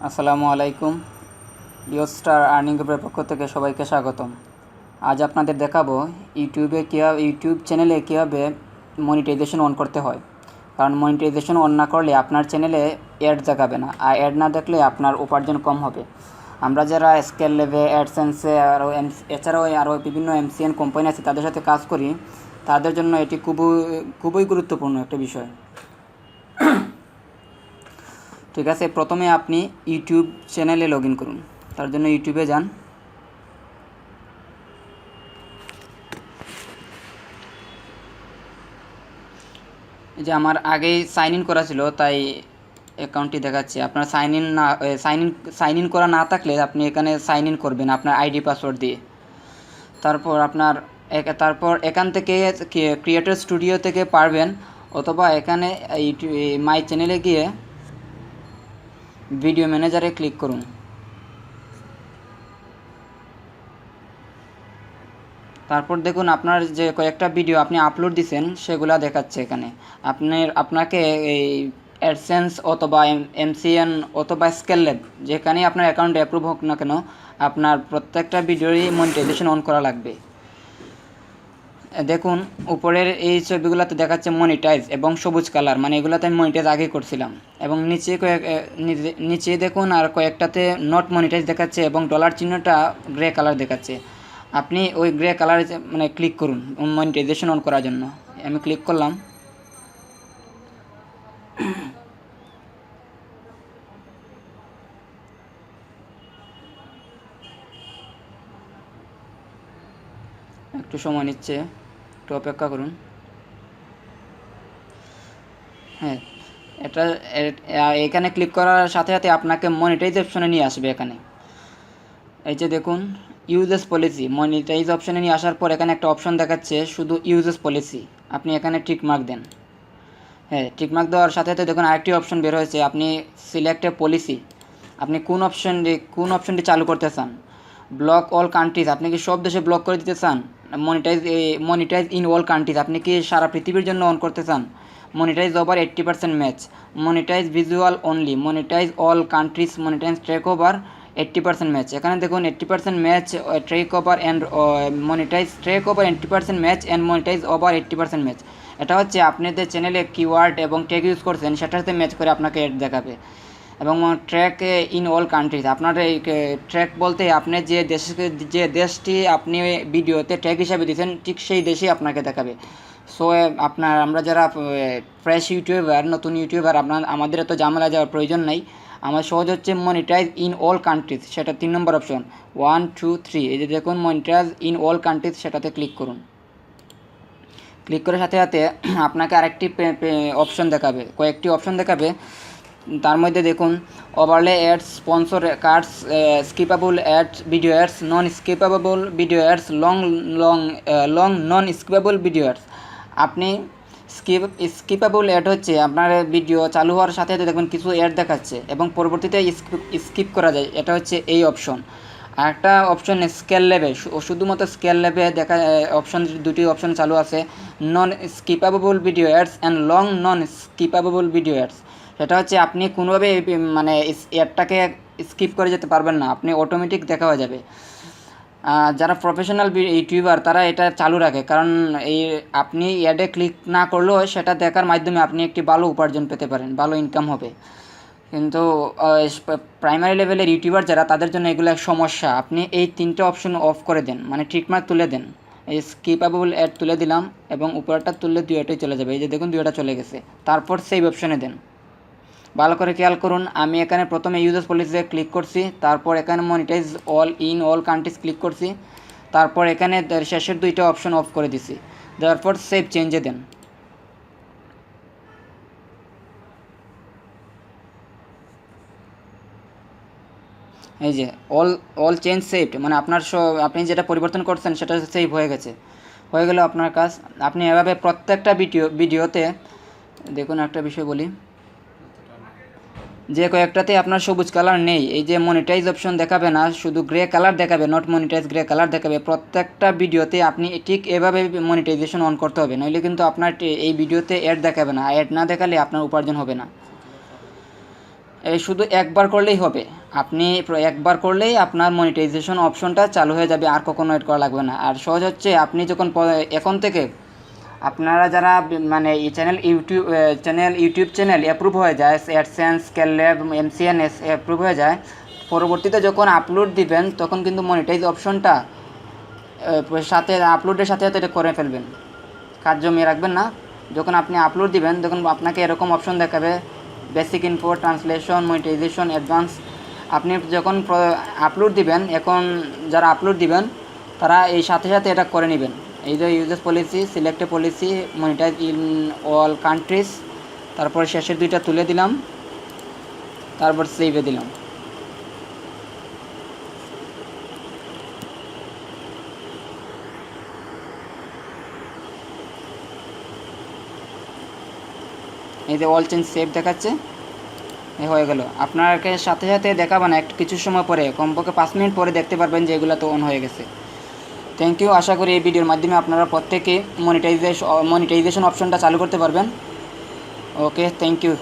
আসসালামু আলাইকুম। ইউস্টার আর্নিং গ্রুপের পক্ষ থেকে সবাইকে স্বাগতম। আজ আপনাদের দেখাবো ইউটিউব চ্যানেলে কীভাবে মনিটাইজেশন অন করতে হয়। কারণ মনিটাইজেশন অন না করলে আপনার চ্যানেলে অ্যাড দেখাবে না, আর অ্যাড না দেখলে আপনার উপার্জন কম হবে। আমরা যারা স্কেল লেভে, অ্যাডসেন্সে এছাড়াও আরও বিভিন্ন এমসিএন কোম্পানি আছে তাদের সাথে কাজ করি, তাদের জন্য এটি খুবই গুরুত্বপূর্ণ একটা বিষয়। ঠিক আছে, প্রথমে আপনি ইউটিউব চ্যানেলে লগ ইন করুন। তার জন্য ইউটিউবে যান। এই যে আমার আগেই সাইন ইন করা ছিল, তাই অ্যাকাউন্টটি দেখাচ্ছে। আপনার সাইন ইন করা না থাকলে আপনি এখানে সাইন ইন করবেন আপনার আইডি পাসওয়ার্ড দিয়ে। তারপর এখান থেকে ক্রিয়েটর স্টুডিও থেকে পারবেন, অথবা এখানে মাই চ্যানেলে গিয়ে ভিডিও ম্যানেজারে ক্লিক করুন। তারপর দেখুন আপনার যে কয়েকটা ভিডিও আপনি আপলোড দিয়েছেন সেগুলা দেখাচ্ছে এখানে। আপনাকে এই অ্যাডসেন্স অথবা এমসিএন অথবা স্কেল ল্যাব যেখানেই আপনার অ্যাকাউন্ট অ্যাপ্রুভ হোক না কেন, আপনার প্রত্যেকটা ভিডিওরই মনিটাইজেশন অন করা লাগবে। দেখুন উপরের এই ছবিগুলোতে দেখাচ্ছে মনিটাইজ এবং সবুজ কালার, মানে এগুলোতে আমি মনিটাইজ আগে করছিলাম। এবং নিচে দেখুন আর কয়েকটাতে নট মনিটাইজ দেখাচ্ছে এবং ডলার চিহ্নটা গ্রে কালার দেখাচ্ছে। আপনি ওই গ্রে কালার মানে ক্লিক করুন মনিটাইজেশন অন করার জন্য। আমি ক্লিক করলাম। একটু সময় নিচ্ছে, একটু অপেক্ষা করুন। হ্যাঁ, এখানে ক্লিক করার সাথে সাথে আপনাকে মনিটাইজ অপশনে নিয়ে আসবে। এখানে এই যে দেখুন ইউজেস পলিসি, মনিটাইজ অপশনে নিয়ে আসার পর এখানে একটা অপশন দেখাচ্ছে শুধু ইউজেস পলিসি। আপনি এখানে টিক মার্ক দেন। হ্যাঁ, টিক মার্ক দেওয়ার সাথে সাথে দেখুন আরেকটি অপশন বের হয়েছে, আপনি সিলেক্ট এ পলিসি। আপনি কোন অপশনটি চালু করতে চান। ব্লক অল কান্ট্রিজ, আপনি কি সব দেশে ব্লক করে দিতে চান। মনিটাইজ ইন অল কান্ট্রিজ, আপনি কি সারা পৃথিবীর জন্য অন করতে চান। Monetise over 80% match, monetise visual only, monetise all countries, monetise track over 80% match. এখানে দেখুন 80% match track over and monetise track over 80% match and monetise over 80% match. এটা হচ্ছে আপনাদের চ্যানেলে কিওয়ার্ড এবং ট্যাগ ইউজ করছেন সেটার সাথে ম্যাচ করে আপনাকে অ্যাড দেখাবে। এবং ট্র্যাক ইন অল কান্ট্রিজ, আপনার এই ট্র্যাক বলতে আপনি যে দেশটি আপনি ভিডিওতে ট্র্যাক হিসাবে দিয়েছেন ঠিক সেই দেশেই আপনাকে দেখাবে। সো আমরা যারা ফ্রেশ ইউটিউবার, নতুন ইউটিউবার, আমাদের এত ঝামেলা যাওয়ার প্রয়োজন নাই। আমার সহজ হচ্ছে মনিটাইজ ইন অল কান্ট্রিজ, সেটা 3 নম্বর অপশন 1 2 3। এই যে দেখুন মনিটাইজ ইন অল কান্ট্রিজ, সেটাতে ক্লিক করুন। ক্লিক করার সাথে সাথে আপনাকে আরেকটি অপশন দেখাবে, কয়েকটি অপশন দেখাবে। তার মধ্যে দেখুন overlay ads, sponsor cards, skippable ads, video ads, non skippable video ads, long non skippable video ads. আপনি স্কিপাবল অ্যাড হচ্ছে আপনার ভিডিও চালু হওয়ার সাথে সাথে দেখবেন কিছু অ্যাড দেখাচ্ছে এবং পরবর্তীতে স্কিপ করা যায়, এটা হচ্ছে এই অপশন। আর একটা অপশন স্কেল লেভে, শুধুমাত্র স্কেল লেভে দেখা দুটি অপশন চালু আছে, non skippable video ads and long non skippable video ads. সেটা হচ্ছে আপনি কোনোভাবে মানে অ্যাডটাকে স্কিপ করে যেতে পারবেন না, আপনি অটোমেটিক দেখা হয়ে যাবে। যারা প্রফেশনাল ইউটিউবার তারা এটা চালু রাখে, কারণ আপনি অ্যাডে ক্লিক না করলেও সেটা দেখার মাধ্যমে আপনি একটি ভালো উপার্জন পেতে পারেন, ভালো ইনকাম হবে। কিন্তু প্রাইমারি লেভেলের ইউটিউবার যারা, তাদের জন্য এগুলো এক সমস্যা। আপনি এই 3টে অপশন অফ করে দেন, মানে ট্রিকমার্ক তুলে দেন। এই স্কিপাবল অ্যাড তুলে দিলাম এবং উপরটা তুললে দুইটাই চলে যাবে। এই যে দেখুন দুইটা চলে গেছে। তারপর সেভ অপশনে দেন। ভালো করে খেয়াল করুন, আমি এখানে প্রথমে ইউজার্স পলিসিতে ক্লিক করছি, তারপর এখানে মনিটাইজ অল কান্ট্রিজ ক্লিক করছি, তারপর এখানে শেষের দুইটা অপশন অফ করে দিছি। দেওয়ার পর সেভ চেঞ্জে দেন। এই যে অল চেঞ্জ সেভড, মানে আপনি যেটা পরিবর্তন করছেন সেটা সেভ হয়ে গেছে। হয়ে গেল আপনার কাজ। আপনি এভাবে প্রত্যেকটা ভিডিওতে দেখুন। একটা বিষয় বলি, যে কয়েকটাতে আপনার সবুজ কালার নেই, এই যে মনিটাইজ অপশন দেখাবে না, শুধু গ্রে কালার দেখাবে, নট মনিটাইজ গ্রে কালার দেখাবে। প্রত্যেকটা ভিডিওতে আপনি ঠিক এভাবে মনিটাইজেশন অন করতে হবে, নইলে কিন্তু আপনার এই ভিডিওতে অ্যাড দেখাবে না। অ্যাড না দেখালে আপনার উপার্জন হবে না। এই শুধু একবার করলেই হবে। আপনি একবার করলেই আপনার মনিটাইজেশন অপশনটা চালু হয়ে যাবে, আর কখনো ওয়েট করা লাগবে না। আর সহজ হচ্ছে, আপনি যখন এখন থেকে আপনারা যারা মানে এই ইউটিউব চ্যানেল অ্যাপ্রুভ হয়ে যায়, অ্যাডসেন্স, স্কেলল্যাব, এমসিএনএস অ্যাপ্রুভ হয়ে যায়, পরবর্তীতে যখন আপলোড দিবেন তখন কিন্তু মনিটাইজ অপশনটা সাথে আপলোডের সাথে সাথে এটা করে ফেলবেন, কাজ জমিয়ে রাখবেন না। যখন আপনি আপলোড দিবেন তখন আপনাকে এরকম অপশন দেখাবে, basic info, translation, monetisation, advance. আপনি যখন আপলোড দিবেন, এখন যারা আপলোড দিবেন তারা এই সাথে সাথে এটা করে নেবেন। এই যে uses policy, select a policy, monetise in all countries, তারপর শেষের দুইটা তুলে দিলাম, তারপর সেভে দিলাম। এই যে অল চেঞ্জ সেভ দেখাচ্ছে, হয়ে গেল। আপনাকে সাথে সাথে দেখাবে না, একটু কিছু সময় পরে, কমপক্ষে 5 মিনিট পরে দেখতে পারবেন যে এগুলো তো অন হয়ে গেছে। Thank you. আশা করি এই ভিডিওর মাধ্যমে আপনারা প্রত্যেকে মনিটাইজেশন অপশনটা চালু করতে পারবেন। ওকে, থ্যাংক ইউ।